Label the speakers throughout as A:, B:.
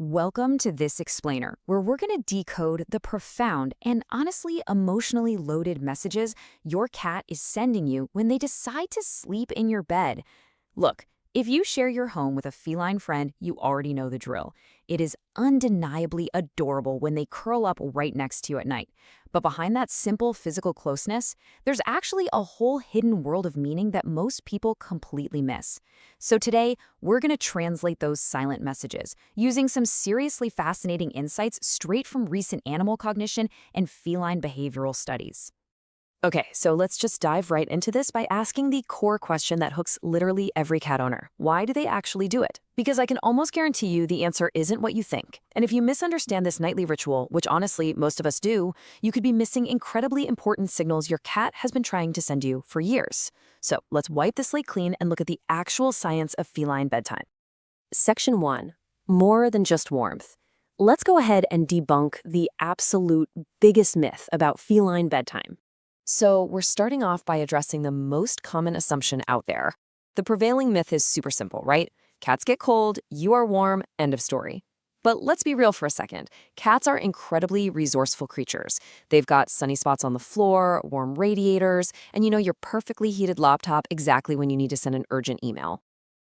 A: Welcome to this explainer, where we're going to decode the profound and honestly emotionally loaded messages your cat is sending you when they decide to sleep in your bed. Look, if you share your home with a feline friend, you already know the drill. It is undeniably adorable when they curl up right next to you at night. But behind that simple physical closeness, there's actually a whole hidden world of meaning that most people completely miss. So today, we're going to translate those silent messages using some seriously fascinating insights straight from recent animal cognition and feline behavioral studies. Okay, so let's just dive right into this by asking the core question that hooks literally every cat owner. Why do they actually do it? Because I can almost guarantee you the answer isn't what you think. And if you misunderstand this nightly ritual, which honestly most of us do, you could be missing incredibly important signals your cat has been trying to send you for years. So let's wipe the slate clean and look at the actual science of feline bedtime. Section 1. More than just warmth. Let's go ahead and debunk the absolute biggest myth about feline bedtime. So we're starting off by addressing the most common assumption out there. The prevailing myth is super simple, right? Cats get cold, you are warm, end of story. But let's be real for a second. Cats are incredibly resourceful creatures. They've got sunny spots on the floor, warm radiators, and your perfectly heated laptop exactly when you need to send an urgent email.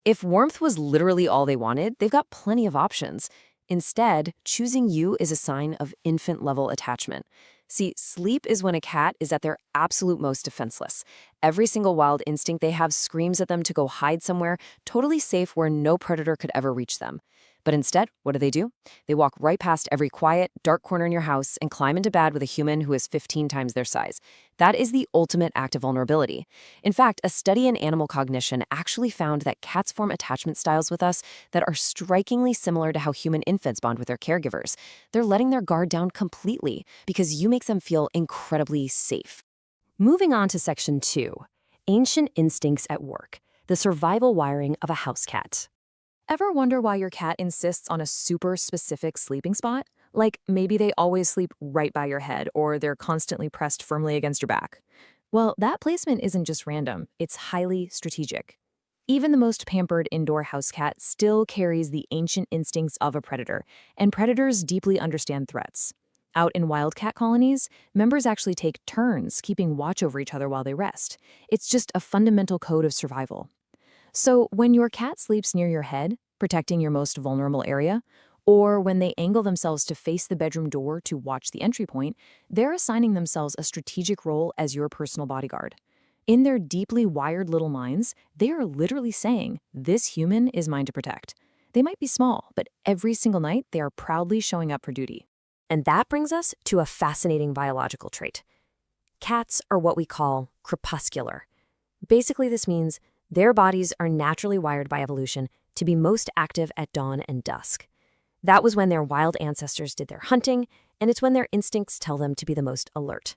A: If warmth was literally all they wanted, they've got plenty of options. Instead, choosing you is a sign of infant-level attachment. See, sleep is when a cat is at their absolute most defenseless. Every single wild instinct they have screams at them to go hide somewhere, totally safe where no predator could ever reach them. But instead, what do? They walk right past every quiet, dark corner in your house and climb into bed with a human who is 15 times their size. That is the ultimate act of vulnerability. In fact, a study in animal cognition actually found that cats form attachment styles with us that are strikingly similar to how human infants bond with their caregivers. They're letting their guard down completely because you make them feel incredibly safe. Moving on to Section 2, Ancient Instincts at Work, the survival wiring of a house cat. Ever wonder why your cat insists on a super specific sleeping spot? Like maybe they always sleep right by your head or they're constantly pressed firmly against your back. Well, that placement isn't just random, it's highly strategic. Even the most pampered indoor house cat still carries the ancient instincts of a predator, and predators deeply understand threats. Out in wildcat colonies, members actually take turns keeping watch over each other while they rest. It's just a fundamental code of survival. So when your cat sleeps near your head, protecting your most vulnerable area, or when they angle themselves to face the bedroom door to watch the entry point, they're assigning themselves a strategic role as your personal bodyguard. In their deeply wired little minds, they are literally saying, "This human is mine to protect." They might be small, but every single night they are proudly showing up for duty. And that brings us to a fascinating biological trait. Cats are what we call crepuscular. Basically, this means their bodies are naturally wired by evolution to be most active at dawn and dusk. That was when their wild ancestors did their hunting, and it's when their instincts tell them to be the most alert.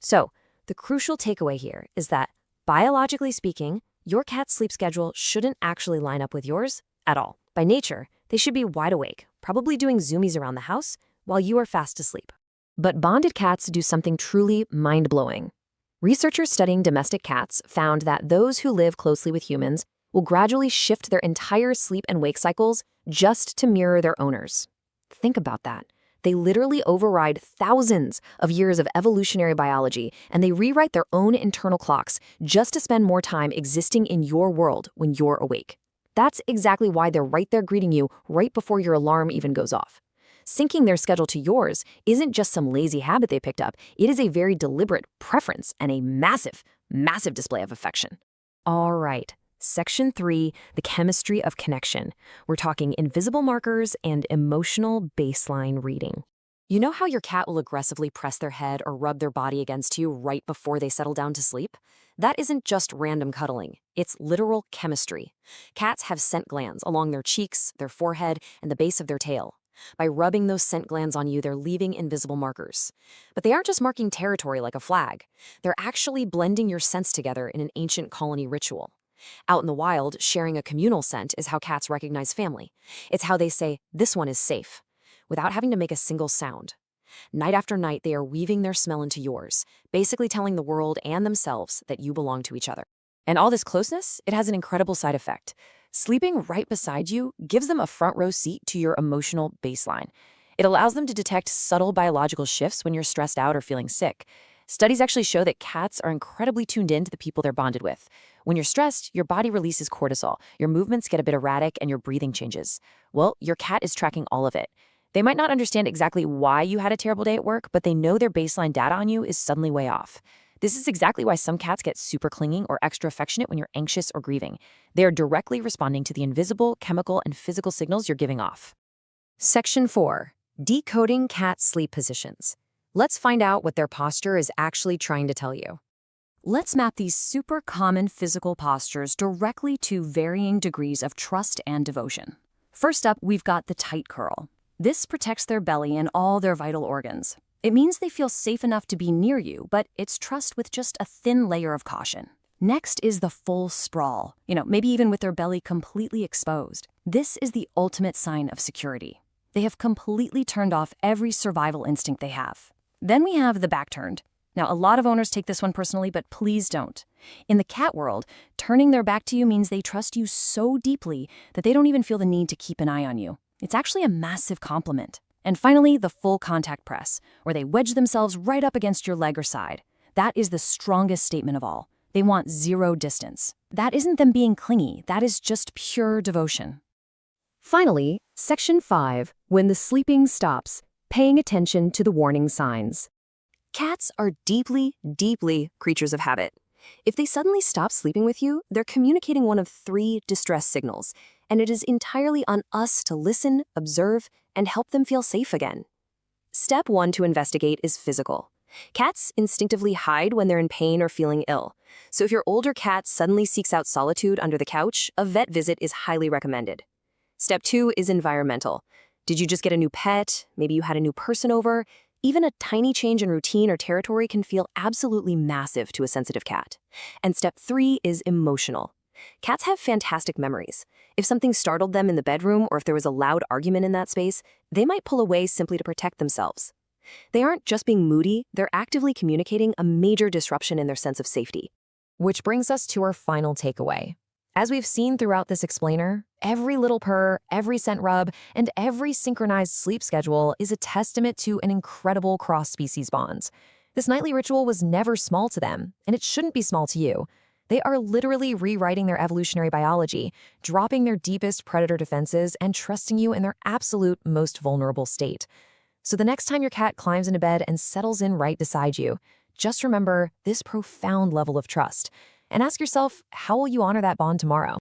A: So, the crucial takeaway here is that, biologically speaking, your cat's sleep schedule shouldn't actually line up with yours at all. By nature, they should be wide awake, probably doing zoomies around the house while you are fast asleep. But bonded cats do something truly mind-blowing. Researchers studying domestic cats found that those who live closely with humans will gradually shift their entire sleep and wake cycles just to mirror their owners. Think about that. They literally override thousands of years of evolutionary biology, and they rewrite their own internal clocks just to spend more time existing in your world when you're awake. That's exactly why they're right there greeting you right before your alarm even goes off. Syncing their schedule to yours isn't just some lazy habit they picked up. It is a very deliberate preference and a massive, massive display of affection. All right, Section 3, the chemistry of connection. We're talking invisible markers and emotional baseline reading. You know how your cat will aggressively press their head or rub their body against you right before they settle down to sleep? That isn't just random cuddling. It's literal chemistry. Cats have scent glands along their cheeks, their forehead, and the base of their tail. By rubbing those scent glands on you, they're leaving invisible markers. But they aren't just marking territory like a flag. They're actually blending your scents together in an ancient colony ritual. Out in the wild, sharing a communal scent is how cats recognize family. It's how they say, "This one is safe," without having to make a single sound. Night after night, they are weaving their smell into yours, basically telling the world and themselves that you belong to each other. And all this closeness, it has an incredible side effect. Sleeping right beside you gives them a front row seat to your emotional baseline. It allows them to detect subtle biological shifts when you're stressed out or feeling sick. Studies actually show that cats are incredibly tuned in to the people they're bonded with. When you're stressed, your body releases cortisol, your movements get a bit erratic, and your breathing changes. Well, your cat is tracking all of it. They might not understand exactly why you had a terrible day at work, but they know their baseline data on you is suddenly way off. This is exactly why some cats get super clinging or extra affectionate when you're anxious or grieving. They are directly responding to the invisible, chemical, and physical signals you're giving off. Section 4. Decoding cat sleep positions. Let's find out what their posture is actually trying to tell you. Let's map these super common physical postures directly to varying degrees of trust and devotion. First up, we've got the tight curl. This protects their belly and all their vital organs. It means they feel safe enough to be near you, but it's trust with just a thin layer of caution. Next is the full sprawl, maybe even with their belly completely exposed. This is the ultimate sign of security. They have completely turned off every survival instinct they have. Then we have the back turned. Now, a lot of owners take this one personally, but please don't. In the cat world, turning their back to you means they trust you so deeply that they don't even feel the need to keep an eye on you. It's actually a massive compliment. And finally, the full contact press, where they wedge themselves right up against your leg or side. That is the strongest statement of all. They want zero distance. That isn't them being clingy, that is just pure devotion. Finally, Section 5, when the sleeping stops, paying attention to the warning signs. Cats are deeply, deeply creatures of habit. If they suddenly stop sleeping with you, they're communicating one of 3 distress signals, and it is entirely on us to listen, observe, and help them feel safe again. Step 1 to investigate is physical. Cats instinctively hide when they're in pain or feeling ill. So if your older cat suddenly seeks out solitude under the couch, a vet visit is highly recommended. Step 2 is environmental. Did you just get a new pet? Maybe you had a new person over? Even a tiny change in routine or territory can feel absolutely massive to a sensitive cat. And step 3 is emotional. Cats have fantastic memories. If something startled them in the bedroom or if there was a loud argument in that space, they might pull away simply to protect themselves. They aren't just being moody, they're actively communicating a major disruption in their sense of safety. Which brings us to our final takeaway. As we've seen throughout this explainer, every little purr, every scent rub, and every synchronized sleep schedule is a testament to an incredible cross-species bonds. This nightly ritual was never small to them, and it shouldn't be small to you. They are literally rewriting their evolutionary biology, dropping their deepest predator defenses, and trusting you in their absolute most vulnerable state. So the next time your cat climbs into bed and settles in right beside you, just remember this profound level of trust. And ask yourself, how will you honor that bond tomorrow?